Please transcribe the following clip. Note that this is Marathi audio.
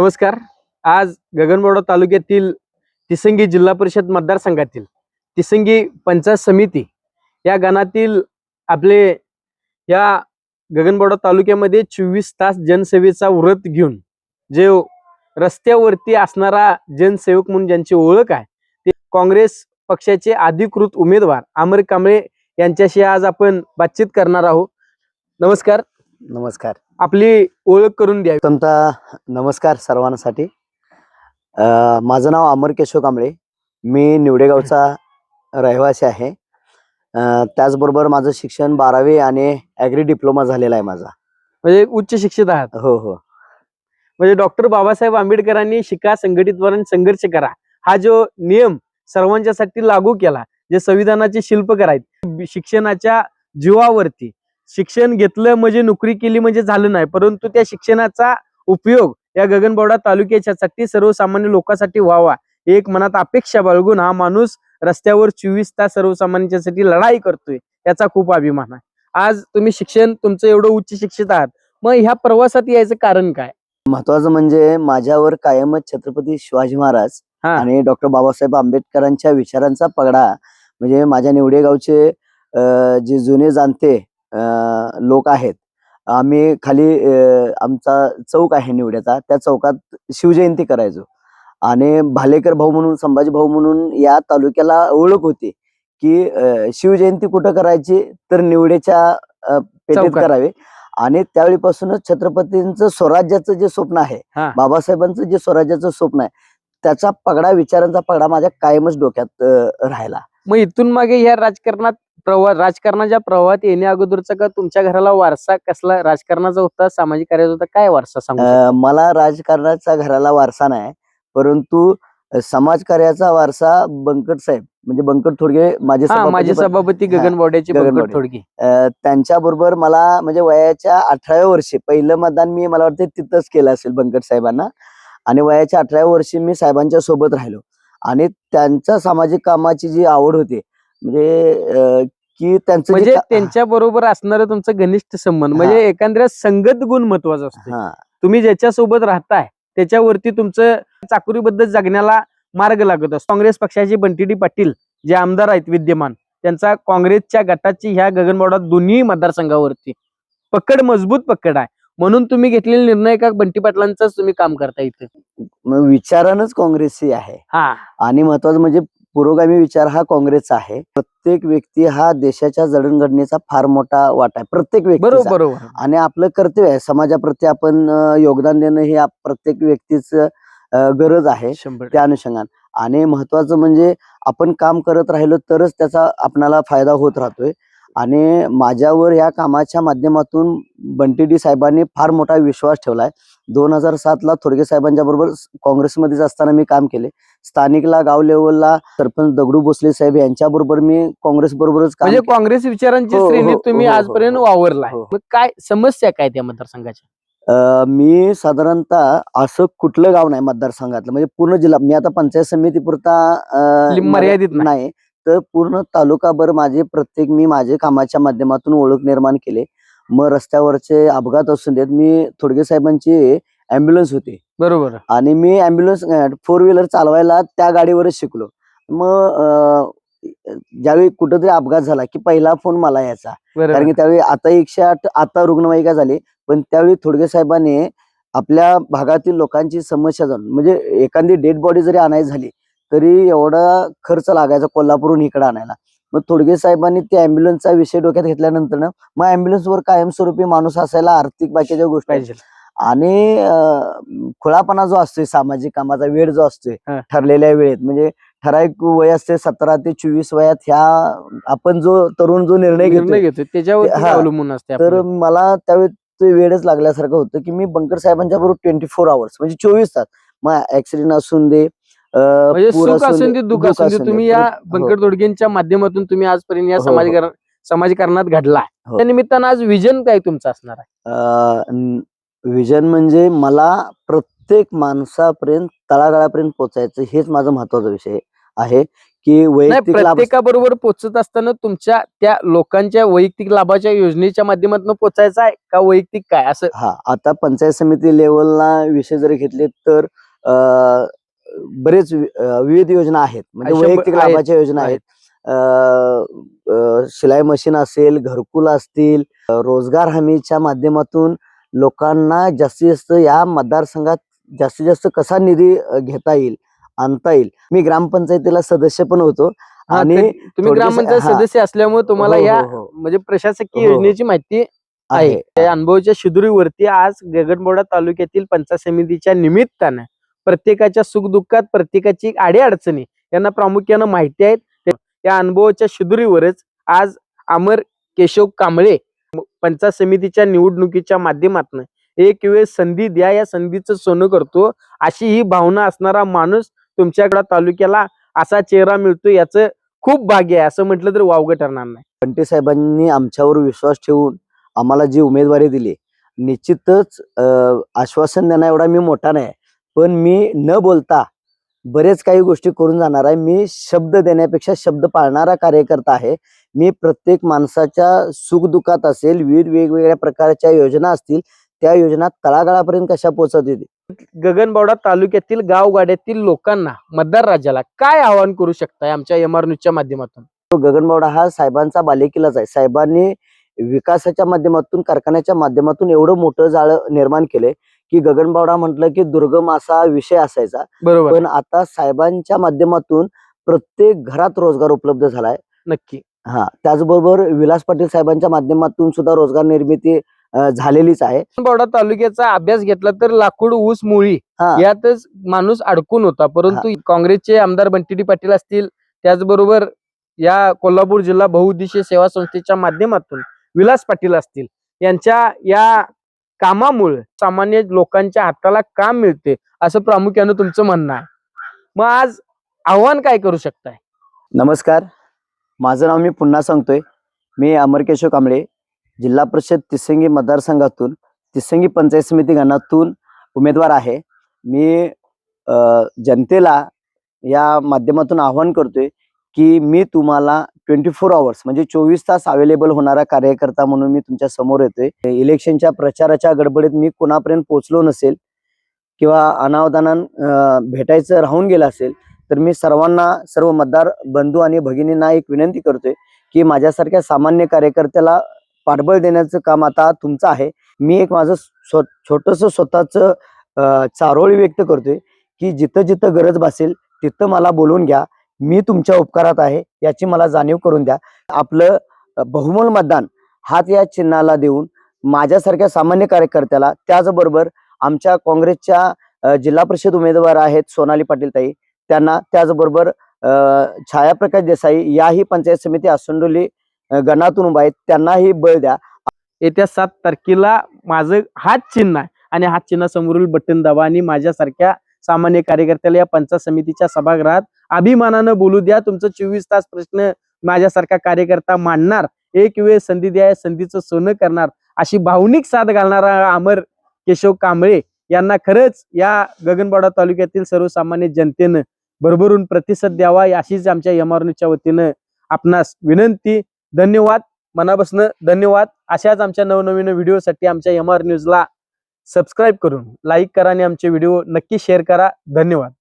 नमस्कार. आज गगनबावडा तालुक्यातील तिसंगी जिल्हा परिषद मतदारसंघातील तिसंगी पंचायत समिती या गणातील आपले या गगनबावडा तालुक्यामध्ये 24 तास जनसेवेचा व्रत घेऊन जे रस्त्यावरती असणारा जनसेवक म्हणून ज्यांची ओळख आहे ते काँग्रेस पक्षाचे अधिकृत उमेदवार अमर कांबळे यांच्याशी आज आपण बातचीत करणार आहोत. नमस्कार. नमस्कार. आपली ओळख करून द्यावी. तुमचा नमस्कार सर्वांसाठी. माझं नाव अमर केशव कांबळे. मी निवडेगावचा रहिवासी आहे. त्याचबरोबर माझं शिक्षण 12वी आणि ॲग्री डिप्लोमा झालेला आहे माझा. म्हणजे उच्च शिक्षित आहात. हो हो. म्हणजे डॉक्टर बाबासाहेब आंबेडकरांनी शिका, संघटित व्हा, संघर्ष करा हा जो नियम सर्वांच्यासाठी लागू केला, जे संविधानाचे शिल्पकार आहेत, शिक्षणाच्या जीवावरती शिक्षण घेतलं म्हणजे नोकरी केली म्हणजे झालं नाही, परंतु त्या शिक्षणाचा उपयोग या गगनबावडा तालुक्यासाठी सर्वसामान्य लोकांसाठी व्हावा एक मनात अपेक्षा बाळगून हा माणूस रस्त्यावर 24 तास सर्वसामान्यांच्यासाठी लढाई करतोय. याचा खूप अभिमान आहे. आज तुम्ही शिक्षण तुमचं एवढं उच्च शिक्षित आहात, मग ह्या प्रवासात यायचं कारण काय? महत्वाचं म्हणजे माझ्यावर कायमच छत्रपती शिवाजी महाराज आणि डॉक्टर बाबासाहेब आंबेडकरांच्या विचारांचा पगडा, म्हणजे माझ्या निवडेगावचे जे जुने जाणते लोक आहेत, आम्ही खाली आमचा चौक आहे निवड्याचा, त्या चौकात शिवजयंती करायचो. आणि भालेकर भाऊ म्हणून, संभाजी भाऊ म्हणून या तालुक्याला ओळख होती की शिवजयंती कुठं करायची तर निवड्याच्या पेठेत करावे. आणि त्यावेळीपासूनच छत्रपतींचं स्वराज्याचं जे स्वप्न आहे, बाबासाहेबांचं जे स्वराज्याचं स्वप्न आहे, त्याचा पगडा, विचारांचा पगडा माझ्या कायमच डोक्यात राहिला. मग इथून मागे ह्या राजकारणाच्या प्रवाहात येण्या अगोदरचा का तुमच्या घराला वारसा कसला राजकारणाचा होता, सामाजिक कार्याचा होता, काय वारसा सांगू? मला राजकारणाचा घराला वारसा नाही, परंतु समाजकार्याचा वारसा बंकट साहेब, म्हणजे बंकट थोडगे माझे सभापती गगनबावड्याचे बंकट थोडगे, त्यांच्याबरोबर मला म्हणजे वयाच्या 18व्या वर्षी पहिलं मतदान मी, मला वाटतं तिथंच केलं असेल बंकट साहेबांना. आणि वयाच्या 18व्या वर्षी मी साहेबांच्या सोबत राहिलो. आणि त्यांच्या सामाजिक कामाची जी आवड होती, म्हणजे की त्यांचं म्हणजे त्यांच्या बरोबर असणारं तुमचं घनिष्ठ संबंध, म्हणजे एकंदरीत संगत गुण महत्वाचा असतो. तुम्ही ज्याच्या सोबत राहताय त्याच्यावरती तुमचं चाकुरीबद्दल जगण्याला मार्ग लागत असतो. काँग्रेस पक्षाचे बंटी पाटील जे आमदार आहेत विद्यमान, त्यांचा काँग्रेसच्या गटाची ह्या गगनबावडा दोन्ही मतदारसंघावरती पकड, मजबूत पकड आहे, म्हणून तुम्ही घेतलेला निर्णय का बंटी पाटलांचाच तुम्ही काम करता इथे? विचारानच काँग्रेसची आहे. आणि महत्वाचं म्हणजे पुरोगामी विचार हा काँग्रेसचा आहे. प्रत्येक व्यक्ती हा देशाच्या जडणघडणीचा फार मोठा वाटा आहे, प्रत्येक व्यक्ती. बरोबर. आणि आपलं कर्तव्य आहे, समाजाप्रती आपण योगदान देणं हे प्रत्येक व्यक्तीचं गरज आहे त्या अनुषंगाने. आणि महत्वाचं म्हणजे आपण काम करत राहिलो तरच त्याचा आपणाला फायदा होत राहतोय. आणि माझ्यावर या कामाच्या माध्यमातून बंटी साहेबांनी फार मोठा विश्वास ठेवलाय. 2007ला थोडगे साहेबांच्या बरोबर काँग्रेसमध्येच असताना मी काम केले. स्थानिकला, गाव लेवलला सरपंच दगडू भोसले साहेब यांच्या बरोबर मी काँग्रेस बरोबरच काम, म्हणजे काँग्रेस विचारांची श्रेणीत तुम्ही आजपर्यंत वावरलाय. मग काय समस्या काय त्या मतदारसंघाच्या? मी साधारणतः असं कुठलं गाव नाही मतदारसंघातलं, म्हणजे पूर्ण जिल्हा, मी आता पंचायत समिती पुरता मर्यादित नाही, तर पूर्ण तालुकाभर मी माझे कामाच्या माध्यमातून ओळख निर्माण केले. मग रस्त्यावरचे अपघात असून देत, मी थोडगे साहेबांची ॲम्ब्युलन्स होती, बरोबर, आणि मी ॲम्ब्युलन्स 4 व्हीलर चालवायला त्या गाडीवरच शिकलो. मग ज्यावेळी कुठेतरी अपघात झाला की पहिला फोन मला यायचा, कारण की त्यावेळी आता 108 आता रुग्णवाहिका झाली, पण त्यावेळी थोडगे साहेबांनी आपल्या भागातील लोकांची समस्या जाणून, म्हणजे एखादी डेड बॉडी जरी आणायची झाली तरी एवढा खर्च लागायचा कोल्हापूरहून इकडे आणायला. मग थोडगे साहेबांनी त्या ॲम्ब्युलन्सचा विषय डोक्यात घेतल्यानंतर ना, मग ॲम्ब्युलन्सवर कायमस्वरूपी माणूस असायला, आर्थिक बाकीच्या गोष्टी पाहिजे. आणि खुळापणा जो असतोय, सामाजिक कामाचा वेळ जो असतोय ठरलेल्या वेळेत, म्हणजे ठराविक वय असते 17 ते 24 वयात, ह्या आपण जो तरुण जो निर्णय घेतो त्याच्यावर अवलंबून असते. तर मला त्यावेळी वेळच लागल्यासारखं होतं की मी बंकर साहेबांच्या बरोबर 24 आवर्स, म्हणजे 24 तास, मग ऍक्सिडेंट असून दे, सुख असून दे, दुःख असून दे, तुम्ही या बंकर दोडगेंच्या माध्यमातून तुम्ही आजपर्यंत या समाजकारणात घडला. त्या निमित्तानं आज विजन काय तुमचं असणार आहे? विजन म्हणजे मला प्रत्येक माणसापर्यंत, तळागाळापर्यंत पोहोचायचं, हेच माझं महत्वाचा विषय आहे. की नाही, वैयक्तिक लाभ प्रत्येकाबरोबर पोहोचत असताना तुमच्या त्या लोकांच्या वैयक्तिक लाभाच्या योजनेच्या माध्यमातून पोचायचं आहे का वैयक्तिक काय असं? हा, आता पंचायत समिती लेवलला विषय जर घेतले तर बरेच विविध योजना आहेत, म्हणजे अशा वैयक्तिक आहेत, लाभाच्या योजना आहेत. शिलाई मशीन असेल, घरकुल असतील, रोजगार हमीच्या माध्यमातून लोकांना जास्तीत जास्त या मतदारसंघात जास्तीत जास्त कसा निधी घेता येईल, आणता येईल. मी ग्रामपंचायतीला सदस्य पण होतो हा, आणि तुम्ही थोडक्यात- ग्रामपंचायत हा. सदस्य असल्यामुळे तुम्हाला हो, हो, या हो. म्हणजे प्रशासकीय हो. योजनेची माहिती आहे. त्या अनुभवाच्या शिदुरीवरती आज गगनबावडा तालुक्यातील पंचायत समितीच्या निमित्तानं प्रत्येकाच्या सुखदुःखात, प्रत्येकाची अडीअडचणी यांना प्रामुख्यानं माहिती आहेत. त्या अनुभवाच्या शिदुरीवरच आज अमर केशव कांबळे पंचायत समितीच्या निवडणुकीच्या माध्यमातून एक वेळ संधी द्या, या संधीचं सोनं करतो अशी ही भावना असणारा माणूस तुमच्याकडे तालुक्याला असा चेहरा मिळतो, याचं खूप भाग्य आहे असं म्हटलं तर वावगं ठरणार नाही. बंटी साहेबांनी आमच्यावर विश्वास ठेवून आम्हाला जी उमेदवारी दिली, निश्चितच आश्वासन देणं एवढा मी मोठा नाही, पण मी न बोलता बरेच काही गोष्टी करून जाणार आहे. मी शब्द देण्यापेक्षा शब्द पाळणारा कार्यकर्ता आहे. मी प्रत्येक माणसाच्या सुखदुःखात असेल, विविध वेगवेगळ्या प्रकारच्या योजना असतील, त्या योजना तळागाळापर्यंत कशा पोहोचवतील. गगनबावडा तालुक्यातील गावगाड्यातील लोकांना, मतदार राजाला काय आवाहन करू शकताय आमच्या MR न्यूजच्या माध्यमातून? गगनबावडा हा साहेबांचा बालेकिल्लाच आहे. साहेबांनी विकासाच्या माध्यमातून, कारखान्याच्या माध्यमातून एवढं मोठं जाळं निर्माण केलंय की गगनबावडा म्हटलं की दुर्गम असा विषय असायचा, बरोबर, पण आता साहेबांच्या माध्यमातून प्रत्येक घरात रोजगार उपलब्ध झालाय. नक्की. हा, त्याचबरोबर विलास पाटील साहेबांच्या माध्यमातून सुद्धा रोजगार निर्मिती झालेलीच आहे. गगनबावडा तालुक्याचा अभ्यास घेतला तर लाकूड, ऊस, मुळी हा, यातच माणूस अडकून होता, परंतु काँग्रेसचे आमदार बंटी पाटील असतील, त्याचबरोबर या कोल्हापूर जिल्हा बहुउद्देशीय सेवा संस्थेच्या माध्यमातून विलास पाटील असतील, यांच्या या कामामुळे सामान्य लोकांच्या हाताला काम मिळते असं प्रामुख्यानं तुमचं म्हणणं आहे. मग आज आव्हान काय करू शकताय? नमस्कार, माझं नाव मी पुन्हा सांगतोय. मी अमर केशव कांबळे, जिल्हा परिषद तिसंगी मतदारसंघातून, तिसंगी पंचायत समिती गणातून उमेदवार आहे. मी जनतेला या माध्यमातून आवाहन करतोय की मी तुम्हाला 24 आवर्स म्हणजे 24 तास अवेलेबल होणारा कार्यकर्ता म्हणून मी तुमच्या समोर येतोय. इलेक्शनच्या प्रचाराच्या गडबडीत मी कोणापर्यंत पोहोचलो नसेल किंवा अनावधानान भेटायचं राहून गेलं असेल, तर मी सर्वांना, सर्व मतदार बंधू आणि भगिनींना एक विनंती करतोय की माझ्यासारख्या सामान्य कार्यकर्त्याला पाठबळ देण्याचं काम आता तुमचं आहे. मी एक माझं छोटंसं स्वतःचं चारोळी व्यक्त करतोय की जिथं जिथं गरज भासेल तिथं मला बोलवून घ्या. मी तुमच्या उपकारात आहे याची मला जाणीव करून द्या. आपलं बहुमोल मतदान हात या चिन्हाला देऊन माझ्यासारख्या सामान्य कार्यकर्त्याला, त्याचबरोबर आमच्या काँग्रेसच्या जिल्हा परिषद उमेदवार आहेत सोनाली पाटील ताई, त्यांना, त्याचबरोबर छायाप्रकाश देसाई याही पंचायत समिती आसंडोली गणातून उभा आहेत, त्यांनाही बळ द्या. येत्या 7 तारखेला माझं हात चिन्ह आहे आणि हात चिन्हासमोरील बटन दाबा आणि माझ्यासारख्या सामान्य कार्यकर्त्याला या पंचायत समितीच्या सभागृहात अभिमानानं बोलू द्या. तुमचं 24 तास प्रश्न माझ्यासारखा कार्यकर्ता मांडणार, एक वेळ संधी द्या, संधीचं सोनं करणार अशी भावनिक साथ घालणारा अमर केशव कांबळे यांना खरंच या गगनबावडा तालुक्यातील सर्वसामान्य जनतेनं भरभरून प्रतिसाद द्यावा, अशीच आमच्या MR न्यूजच्या वतीनं आपणास विनंती. धन्यवाद, मनापासून धन्यवाद. अशाच आमच्या नवनवीन व्हिडिओसाठी आमच्या MR न्यूजला सबस्क्राईब करून लाईक करा आणि आमचे व्हिडिओ नक्की शेअर करा. धन्यवाद.